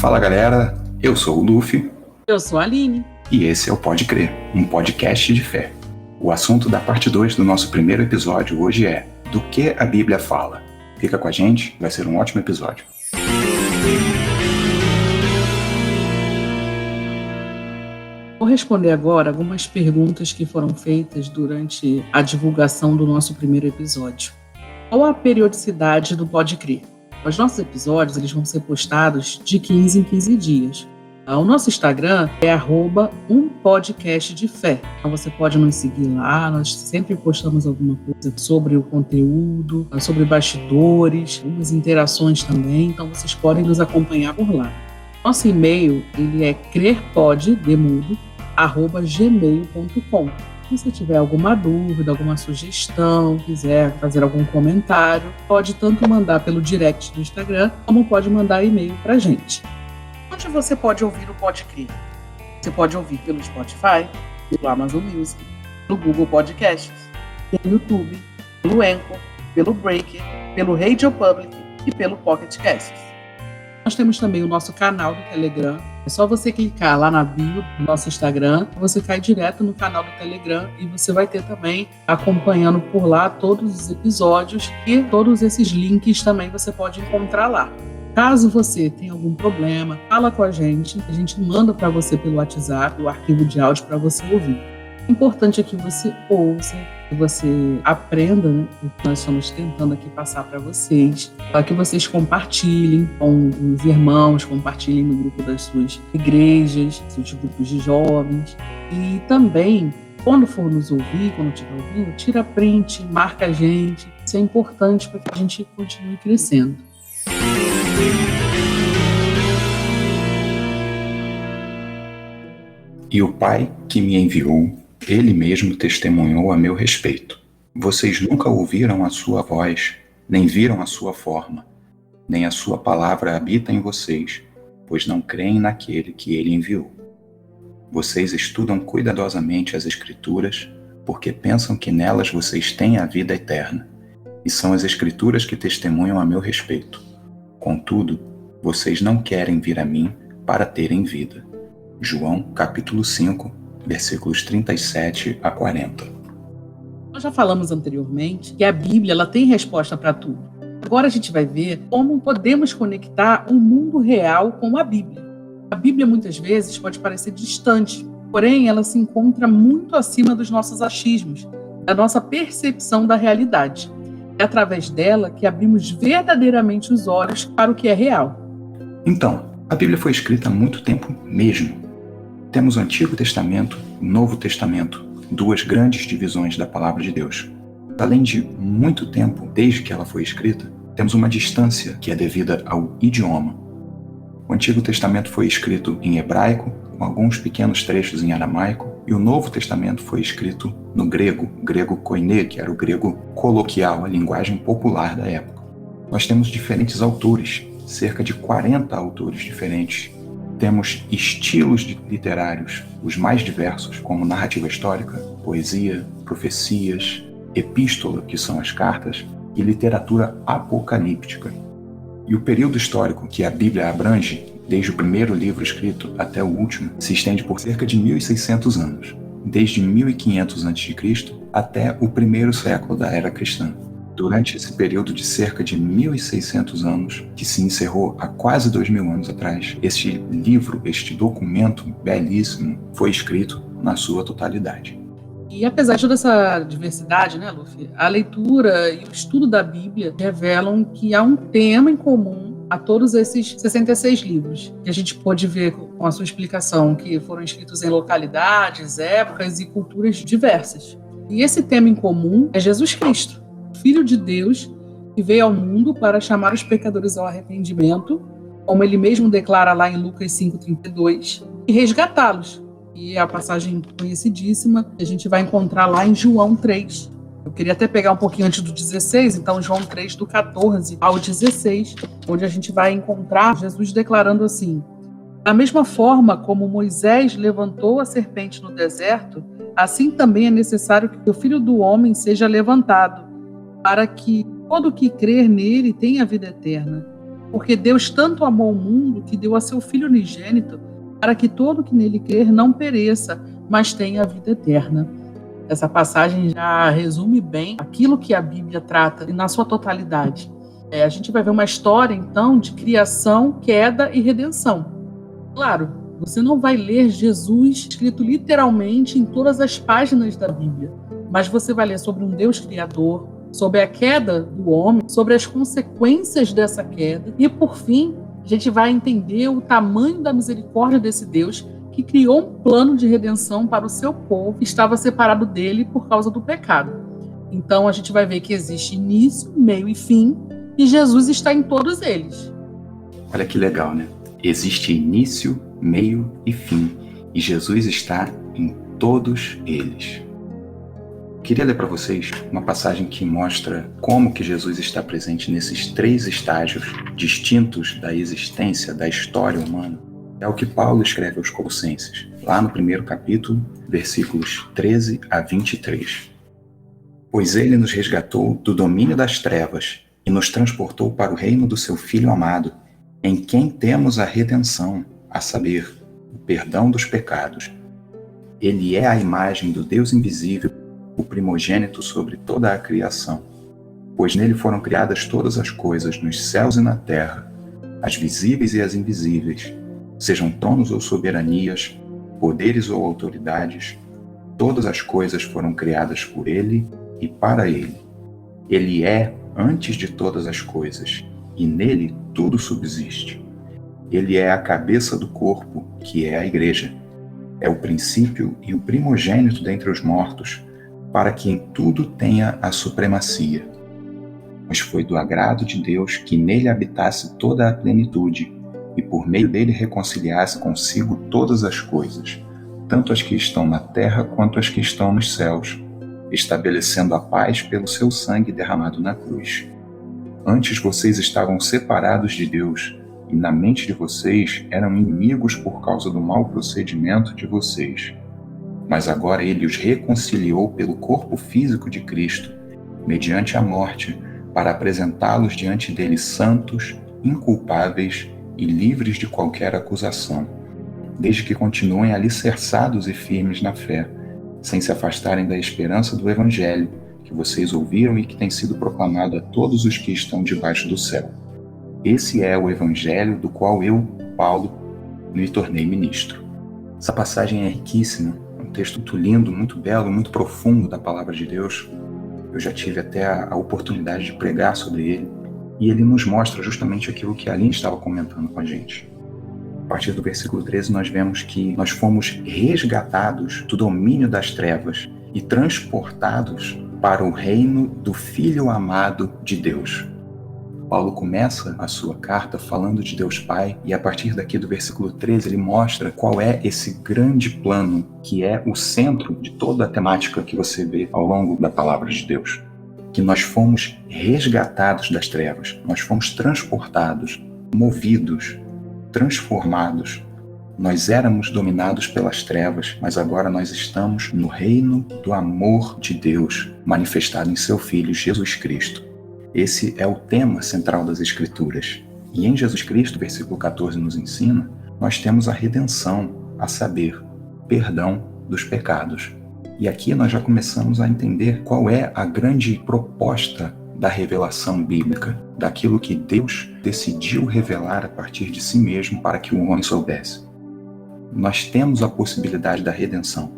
Fala galera, eu sou o Luffy. Eu sou a Aline. E esse é o Pode Crer, um podcast de fé. O assunto da parte 2 do nosso primeiro episódio hoje é do que a Bíblia fala. Fica com a gente, vai ser um ótimo episódio. Vou responder agora algumas perguntas que foram feitas durante a divulgação do nosso primeiro episódio. Qual a periodicidade do Pode Crer? Os nossos episódios eles vão ser postados de 15 em 15 dias. O nosso Instagram é @umpodcastdefé. Então você pode nos seguir lá, nós sempre postamos alguma coisa sobre o conteúdo, sobre bastidores, algumas interações também, então vocês podem nos acompanhar por lá. Nosso e-mail ele é crerpod@gmail.com. Se você tiver alguma dúvida, alguma sugestão, quiser fazer algum comentário, pode tanto mandar pelo direct do Instagram, como pode mandar e-mail para a gente. Onde você pode ouvir o Pode Crer? Você pode ouvir pelo Spotify, pelo Amazon Music, pelo Google Podcasts, pelo YouTube, pelo Anchor, pelo Breaker, pelo Radio Public e pelo Pocket Casts. Nós temos também o nosso canal do Telegram. É só você clicar lá na bio do nosso Instagram, você cai direto no canal do Telegram e você vai ter também acompanhando por lá todos os episódios e todos esses links também você pode encontrar lá. Caso você tenha algum problema, fala com a gente manda para você pelo WhatsApp o arquivo de áudio para você ouvir. O importante é que você ouça, que você aprenda, né, o que nós estamos tentando aqui passar para vocês, para que vocês compartilhem com os irmãos, compartilhem no grupo das suas igrejas, seus grupos de jovens. E também, quando for nos ouvir, quando estiver ouvindo, tira print, marca a gente. Isso é importante para que a gente continue crescendo. E o Pai que me enviou, Ele mesmo testemunhou a meu respeito. Vocês nunca ouviram a sua voz, nem viram a sua forma, nem a sua palavra habita em vocês, pois não creem naquele que Ele enviou. Vocês estudam cuidadosamente as Escrituras, porque pensam que nelas vocês têm a vida eterna, e são as Escrituras que testemunham a meu respeito. Contudo, vocês não querem vir a mim para terem vida. João, capítulo 5, versículos 37 a 40. Nós já falamos anteriormente que a Bíblia ela tem resposta para tudo. Agora a gente vai ver como podemos conectar o mundo real com a Bíblia. A Bíblia muitas vezes pode parecer distante, porém ela se encontra muito acima dos nossos achismos, da nossa percepção da realidade. É através dela que abrimos verdadeiramente os olhos para o que é real. Então, a Bíblia foi escrita há muito tempo mesmo. Temos o Antigo Testamento e o Novo Testamento, duas grandes divisões da Palavra de Deus. Além de muito tempo desde que ela foi escrita, temos uma distância que é devida ao idioma. O Antigo Testamento foi escrito em hebraico, com alguns pequenos trechos em aramaico, e o Novo Testamento foi escrito no grego koiné, que era o grego coloquial, a linguagem popular da época. Nós temos diferentes autores, cerca de 40 autores diferentes. Temos estilos literários, os mais diversos, como narrativa histórica, poesia, profecias, epístola, que são as cartas, e literatura apocalíptica. E o período histórico que a Bíblia abrange, desde o primeiro livro escrito até o último, se estende por cerca de 1.600 anos, desde 1500 a.C. até o primeiro século da era cristã. Durante esse período de cerca de 1.600 anos, que se encerrou há quase 2.000 anos atrás, este livro, este documento belíssimo, foi escrito na sua totalidade. E apesar de toda essa diversidade, né, Luffy, a leitura e o estudo da Bíblia revelam que há um tema em comum a todos esses 66 livros, que a gente pôde ver com a sua explicação, que foram escritos em localidades, épocas e culturas diversas. E esse tema em comum é Jesus Cristo, Filho de Deus, que veio ao mundo para chamar os pecadores ao arrependimento, como ele mesmo declara lá em Lucas 5,32, e resgatá-los. E é a passagem conhecidíssima que a gente vai encontrar lá em João 3. Eu queria até pegar um pouquinho antes do 16, então João 3, do 14 ao 16, onde a gente vai encontrar Jesus declarando assim: da mesma forma como Moisés levantou a serpente no deserto, assim também é necessário que o Filho do Homem seja levantado, para que todo o que crer nele tenha vida eterna. Porque Deus tanto amou o mundo que deu a seu Filho unigênito para que todo que nele crer não pereça, mas tenha a vida eterna. Essa passagem já resume bem aquilo que a Bíblia trata na sua totalidade. A gente vai ver uma história, então, de criação, queda e redenção. Claro, você não vai ler Jesus escrito literalmente em todas as páginas da Bíblia, mas você vai ler sobre um Deus criador, sobre a queda do homem, sobre as consequências dessa queda e, por fim, a gente vai entender o tamanho da misericórdia desse Deus que criou um plano de redenção para o seu povo que estava separado dele por causa do pecado. Então a gente vai ver que existe início, meio e fim, e Jesus está em todos eles. Olha que legal, né? Existe início, meio e fim, e Jesus está em todos eles. Queria ler para vocês uma passagem que mostra como que Jesus está presente nesses 3 estágios distintos da existência, da história humana. É o que Paulo escreve aos Colossenses, lá no 1º capítulo, versículos 13 a 23. Pois ele nos resgatou do domínio das trevas e nos transportou para o reino do seu Filho amado, em quem temos a redenção, a saber, o perdão dos pecados. Ele é a imagem do Deus invisível, o primogênito sobre toda a criação, pois nele foram criadas todas as coisas nos céus e na terra, as visíveis e as invisíveis, sejam tronos ou soberanias, poderes ou autoridades, todas as coisas foram criadas por ele e para ele. Ele é antes de todas as coisas, e nele tudo subsiste. Ele é a cabeça do corpo, que é a igreja. É o princípio e o primogênito dentre os mortos, para que em tudo tenha a supremacia. Mas foi do agrado de Deus que nele habitasse toda a plenitude, e por meio dele reconciliasse consigo todas as coisas, tanto as que estão na terra quanto as que estão nos céus, estabelecendo a paz pelo seu sangue derramado na cruz. Antes vocês estavam separados de Deus, e na mente de vocês eram inimigos por causa do mau procedimento de vocês. Mas agora ele os reconciliou pelo corpo físico de Cristo, mediante a morte, para apresentá-los diante dele santos, inculpáveis e livres de qualquer acusação, desde que continuem alicerçados e firmes na fé, sem se afastarem da esperança do Evangelho, que vocês ouviram e que tem sido proclamado a todos os que estão debaixo do céu. Esse é o Evangelho do qual eu, Paulo, me tornei ministro. Essa passagem é riquíssima, é um texto muito lindo, muito belo, muito profundo da palavra de Deus. Eu já tive até a oportunidade de pregar sobre ele, e ele nos mostra justamente aquilo que a Aline estava comentando com a gente. A partir do versículo 13 nós vemos que nós fomos resgatados do domínio das trevas e transportados para o reino do Filho amado de Deus. Paulo começa a sua carta falando de Deus Pai, e a partir daqui do versículo 13 ele mostra qual é esse grande plano que é o centro de toda a temática que você vê ao longo da palavra de Deus. Que nós fomos resgatados das trevas, nós fomos transportados, movidos, transformados. Nós éramos dominados pelas trevas, mas agora nós estamos no reino do amor de Deus, manifestado em seu Filho Jesus Cristo. Esse é o tema central das Escrituras. E em Jesus Cristo, versículo 14 nos ensina, nós temos a redenção, a saber, perdão dos pecados. E aqui nós já começamos a entender qual é a grande proposta da revelação bíblica, daquilo que Deus decidiu revelar a partir de si mesmo para que o homem soubesse. Nós temos a possibilidade da redenção,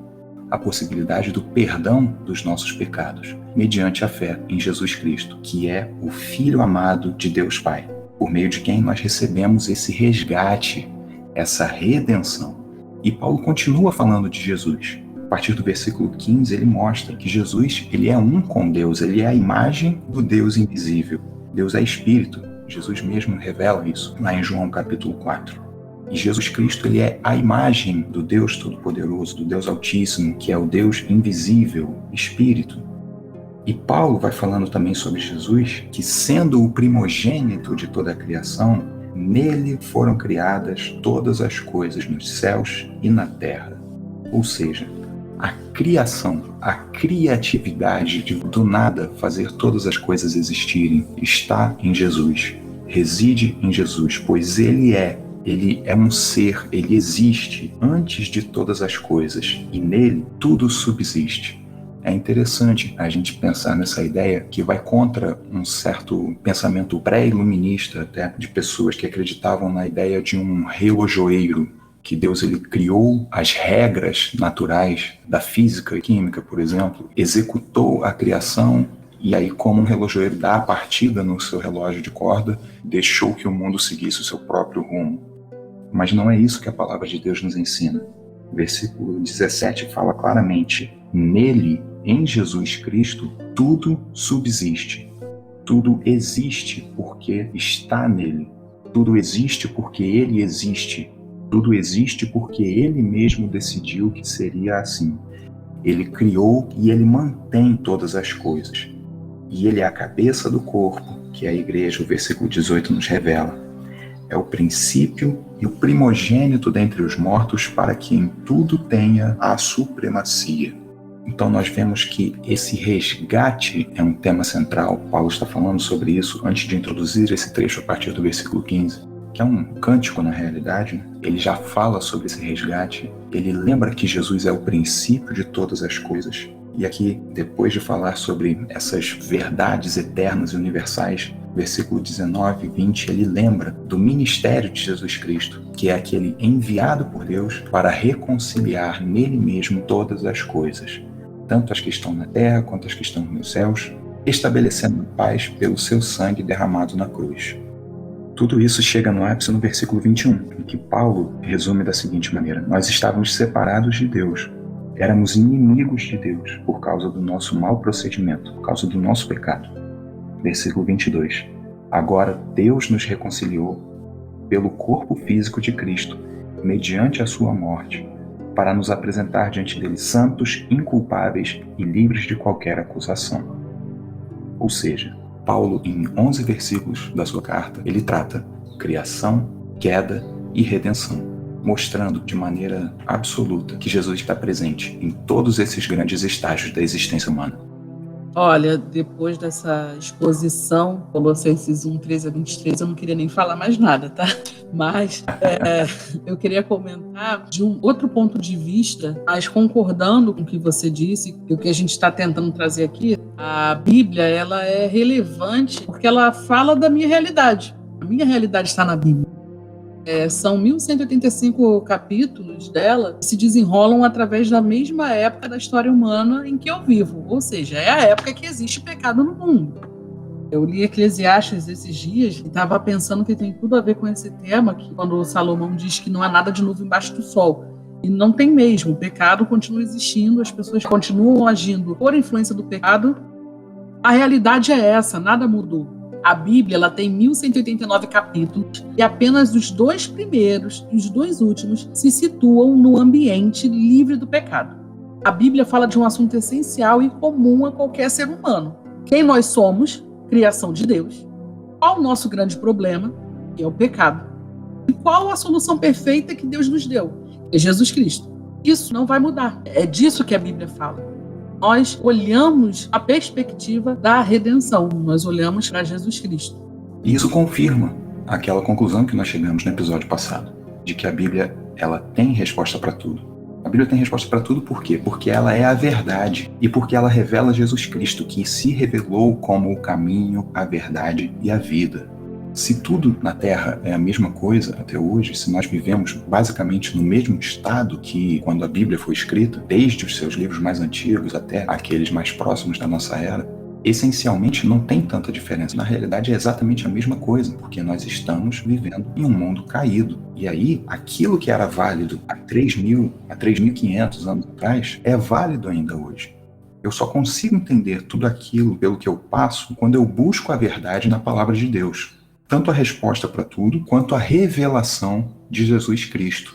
a possibilidade do perdão dos nossos pecados, mediante a fé em Jesus Cristo, que é o Filho amado de Deus Pai, por meio de quem nós recebemos esse resgate, essa redenção. E Paulo continua falando de Jesus. A partir do versículo 15, ele mostra que Jesus ele é um com Deus, ele é a imagem do Deus invisível. Deus é Espírito, Jesus mesmo revela isso lá em João capítulo 4. E Jesus Cristo ele é a imagem do Deus Todo-Poderoso, do Deus Altíssimo, que é o Deus invisível, Espírito. E Paulo vai falando também sobre Jesus, que sendo o primogênito de toda a criação, nele foram criadas todas as coisas nos céus e na terra. Ou seja, a criação, a criatividade de do nada fazer todas as coisas existirem está em Jesus. reside em Jesus, pois Ele é um ser, Ele existe antes de todas as coisas e nele tudo subsiste. É interessante a gente pensar nessa ideia que vai contra um certo pensamento pré-iluminista até de pessoas que acreditavam na ideia de um relojoeiro, que Deus ele criou as regras naturais da física e química, por exemplo, executou a criação e aí, como um relojoeiro dá a partida no seu relógio de corda, deixou que o mundo seguisse o seu próprio rumo. Mas não é isso que a palavra de Deus nos ensina. O versículo 17 fala claramente: nele, em Jesus Cristo, tudo subsiste. Tudo existe porque está nele. Tudo existe porque ele existe. Tudo existe porque ele mesmo decidiu que seria assim. Ele criou e ele mantém todas as coisas. E ele é a cabeça do corpo, que a igreja, o versículo 18 nos revela. É o princípio e o primogênito dentre os mortos, para que em tudo tenha a supremacia. Então nós vemos que esse resgate é um tema central. Paulo está falando sobre isso antes de introduzir esse trecho a partir do versículo 15, que é um cântico na realidade. Ele já fala sobre esse resgate. Ele lembra que Jesus é o princípio de todas as coisas. E aqui, depois de falar sobre essas verdades eternas e universais, versículo 19 e 20, ele lembra do ministério de Jesus Cristo, que é aquele enviado por Deus para reconciliar nele mesmo todas as coisas, tanto as que estão na terra quanto as que estão nos céus, estabelecendo paz pelo seu sangue derramado na cruz. Tudo isso chega no ápice no versículo 21, em que Paulo resume da seguinte maneira: nós estávamos separados de Deus, éramos inimigos de Deus por causa do nosso mau procedimento, por causa do nosso pecado. Versículo 22. Agora Deus nos reconciliou pelo corpo físico de Cristo, mediante a sua morte, para nos apresentar diante dele santos, inculpáveis e livres de qualquer acusação. Ou seja, Paulo, em 11 versículos da sua carta, ele trata criação, queda e redenção, mostrando de maneira absoluta que Jesus está presente em todos esses grandes estágios da existência humana. Olha, depois dessa exposição, Colossenses 1, 13 a 23, eu não queria nem falar mais nada, tá? Mas eu queria comentar de um outro ponto de vista, mas concordando com o que você disse, e o que a gente está tentando trazer aqui. A Bíblia, ela é relevante porque ela fala da minha realidade. A minha realidade está na Bíblia. São 1185 capítulos dela que se desenrolam através da mesma época da história humana em que eu vivo, ou seja, é a época que existe pecado no mundo. Eu li Eclesiastes esses dias e estava pensando que tem tudo a ver com esse tema, que quando Salomão diz que não há nada de novo embaixo do sol. E não tem mesmo, o pecado continua existindo, as pessoas continuam agindo por influência do pecado. A realidade é essa, nada mudou. A Bíblia ela tem 1189 capítulos e apenas os 2 primeiros e os 2 últimos se situam no ambiente livre do pecado. A Bíblia fala de um assunto essencial e comum a qualquer ser humano. Quem nós somos, criação de Deus. Qual o nosso grande problema? Que é o pecado. E qual a solução perfeita que Deus nos deu? É Jesus Cristo. Isso não vai mudar. É disso que a Bíblia fala. Nós olhamos a perspectiva da redenção, nós olhamos para Jesus Cristo. E isso confirma aquela conclusão que nós chegamos no episódio passado, de que a Bíblia ela tem resposta para tudo. A Bíblia tem resposta para tudo por quê? Porque ela é a verdade e porque ela revela Jesus Cristo, que se revelou como o caminho, a verdade e a vida. Se tudo na Terra é a mesma coisa até hoje, se nós vivemos basicamente no mesmo estado que quando a Bíblia foi escrita, desde os seus livros mais antigos até aqueles mais próximos da nossa era, essencialmente não tem tanta diferença. Na realidade é exatamente a mesma coisa, porque nós estamos vivendo em um mundo caído. E aí, aquilo que era válido há 3.000, há 3.500 anos atrás, é válido ainda hoje. Eu só consigo entender tudo aquilo pelo que eu passo quando eu busco a verdade na palavra de Deus. Tanto a resposta para tudo, quanto a revelação de Jesus Cristo.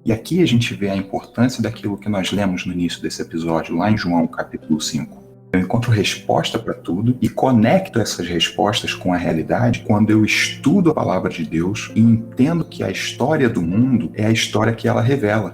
E aqui a gente vê a importância daquilo que nós lemos no início desse episódio, lá em João, capítulo 5. Eu encontro resposta para tudo e conecto essas respostas com a realidade quando eu estudo a palavra de Deus e entendo que a história do mundo é a história que ela revela.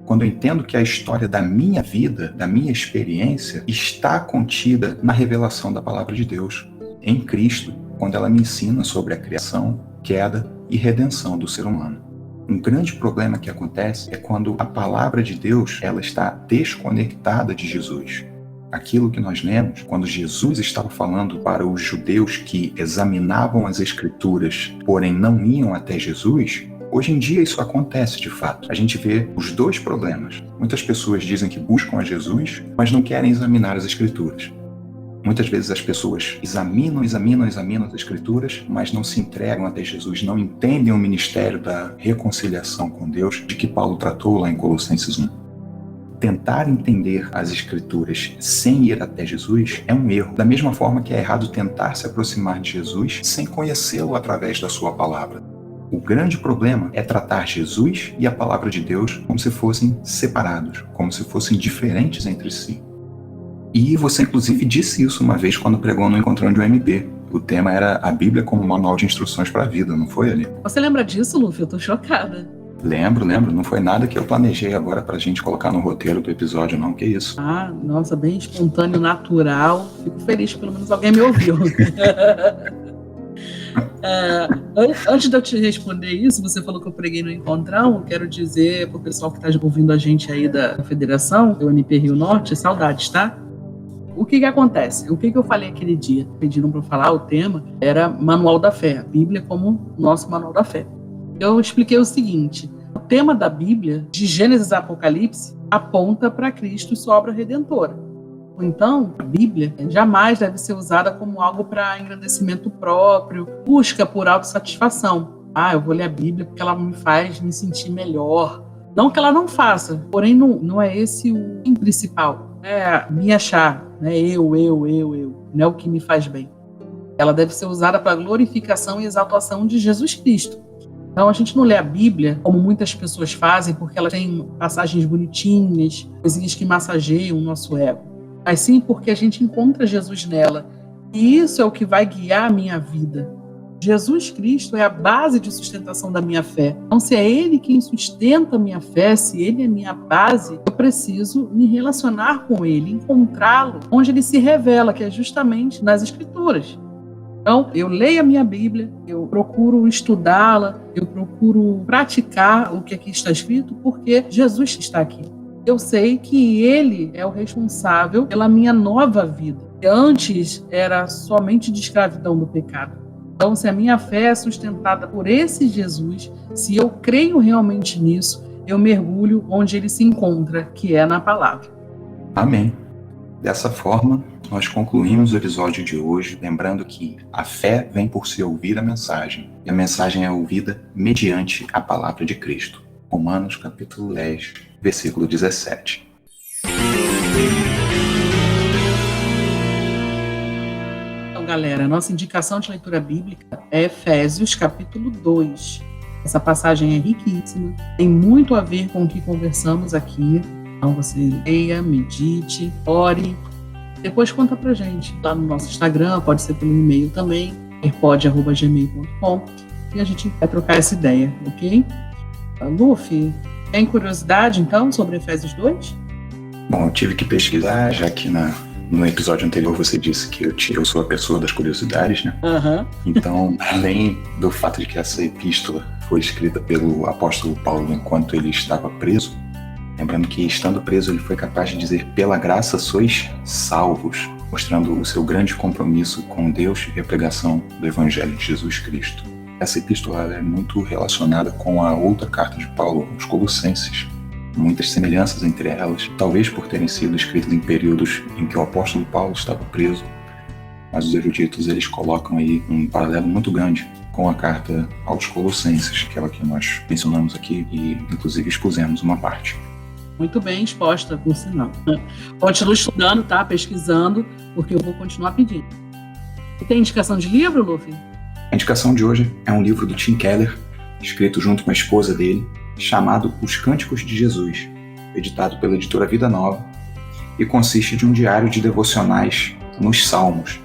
Quando eu entendo que a história da minha vida, da minha experiência, está contida na revelação da palavra de Deus, em Cristo. quando ela me ensina sobre a criação, queda e redenção do ser humano. Um grande problema que acontece é quando a palavra de Deus ela está desconectada de Jesus. Aquilo que nós lemos, quando Jesus estava falando para os judeus que examinavam as Escrituras, porém não iam até Jesus, hoje em dia isso acontece de fato. A gente vê os dois problemas. Muitas pessoas dizem que buscam a Jesus, mas não querem examinar as Escrituras. Muitas vezes as pessoas examinam as Escrituras, mas não se entregam até Jesus, não entendem o ministério da reconciliação com Deus, de que Paulo tratou lá em Colossenses 1. Tentar entender as Escrituras sem ir até Jesus é um erro, da mesma forma que é errado tentar se aproximar de Jesus sem conhecê-lo através da sua palavra. O grande problema é tratar Jesus e a palavra de Deus como se fossem separados, como se fossem diferentes entre si. E você, inclusive, disse isso uma vez quando pregou no Encontrão de UMP. O tema era a Bíblia como manual de instruções para a vida, não foi, Ali? Você lembra disso, Luffy? Eu tô chocada. Lembro. Não foi nada que eu planejei agora pra gente colocar no roteiro do episódio, não. Que isso? Ah, nossa, bem espontâneo, natural. Fico feliz que pelo menos alguém me ouviu. Antes de eu te responder isso, você falou que eu preguei no Encontrão. Eu quero dizer pro pessoal que tá ouvindo a gente aí da Federação, do UMP Rio Norte, saudades, tá? O que acontece? O que eu falei aquele dia? Pediram para eu falar, o tema era Manual da Fé, a Bíblia como nosso Manual da Fé. Eu expliquei o seguinte: o tema da Bíblia, de Gênesis a Apocalipse, aponta para Cristo e sua obra redentora. Então, a Bíblia jamais deve ser usada como algo para engrandecimento próprio, busca por autossatisfação. Eu vou ler a Bíblia porque ela me faz me sentir melhor. Não que ela não faça, porém não é esse o fim principal. É me achar, né? Eu, não é o que me faz bem. Ela deve ser usada para glorificação e exaltação de Jesus Cristo. Então a gente não lê a Bíblia como muitas pessoas fazem, porque ela tem passagens bonitinhas, coisinhas que massageiam o nosso ego, mas sim porque a gente encontra Jesus nela. E isso é o que vai guiar a minha vida. Jesus Cristo é a base de sustentação da minha fé. Então, se é Ele quem sustenta a minha fé, se Ele é minha base, eu preciso me relacionar com Ele, encontrá-lo, onde Ele se revela, que é justamente nas Escrituras. Então, eu leio a minha Bíblia, eu procuro estudá-la, eu procuro praticar o que aqui está escrito, porque Jesus está aqui. Eu sei que Ele é o responsável pela minha nova vida. Antes era somente de escravidão do pecado. Então, se a minha fé é sustentada por esse Jesus, se eu creio realmente nisso, eu mergulho onde ele se encontra, que é na palavra. Amém. Dessa forma, nós concluímos o episódio de hoje, lembrando que a fé vem por se ouvir a mensagem, e a mensagem é ouvida mediante a palavra de Cristo. Romanos capítulo 10, versículo 17. Galera, a nossa indicação de leitura bíblica é Efésios capítulo 2. Essa passagem é riquíssima, tem muito a ver com o que conversamos aqui. Então você leia, medite, ore, depois conta pra gente lá no nosso Instagram, pode ser pelo e-mail também, erpod@gmail.com, e a gente vai trocar essa ideia, ok? Luffy, tem curiosidade então sobre Efésios 2? Bom, eu tive que pesquisar, já que no episódio anterior você disse que eu sou a pessoa das curiosidades, né? Uhum. Então, além do fato de que essa epístola foi escrita pelo apóstolo Paulo enquanto ele estava preso, lembrando que, estando preso, ele foi capaz de dizer: pela graça sois salvos, mostrando o seu grande compromisso com Deus e a pregação do Evangelho de Jesus Cristo. Essa epístola é muito relacionada com a outra carta de Paulo, aos Colossenses. Muitas semelhanças entre elas, talvez por terem sido escritas em períodos em que o apóstolo Paulo estava preso, mas os eruditos eles colocam aí um paralelo muito grande com a carta aos Colossenses, aquela que nós mencionamos aqui e inclusive expusemos uma parte. Muito bem exposta, por sinal. Continue estudando, tá? Pesquisando, porque eu vou continuar pedindo. E tem indicação de livro, Luffy? A indicação de hoje é um livro do Tim Keller, escrito junto com a esposa dele, chamado Os Cânticos de Jesus, editado pela editora Vida Nova, e consiste de um diário de devocionais nos Salmos.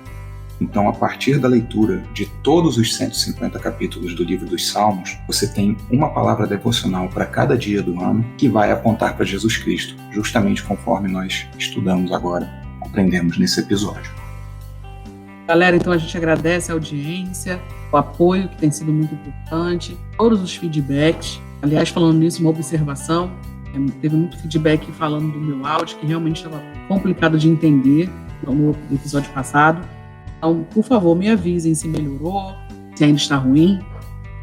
Então, a partir da leitura de todos os 150 capítulos do livro dos Salmos, você tem uma palavra devocional para cada dia do ano que vai apontar para Jesus Cristo, justamente conforme nós estudamos agora, aprendemos nesse episódio. Galera, então a gente agradece a audiência, o apoio que tem sido muito importante, todos os feedbacks. Aliás, falando nisso, uma observação, teve muito feedback falando do meu áudio, que realmente estava complicado de entender no episódio passado. Então, por favor, me avisem se melhorou, se ainda está ruim,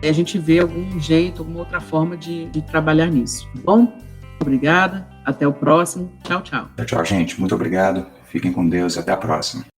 e a gente vê algum jeito, alguma outra forma de trabalhar nisso, tá bom? Obrigada, até o próximo. Tchau, tchau. Tchau, gente. Muito obrigado. Fiquem com Deus e até a próxima.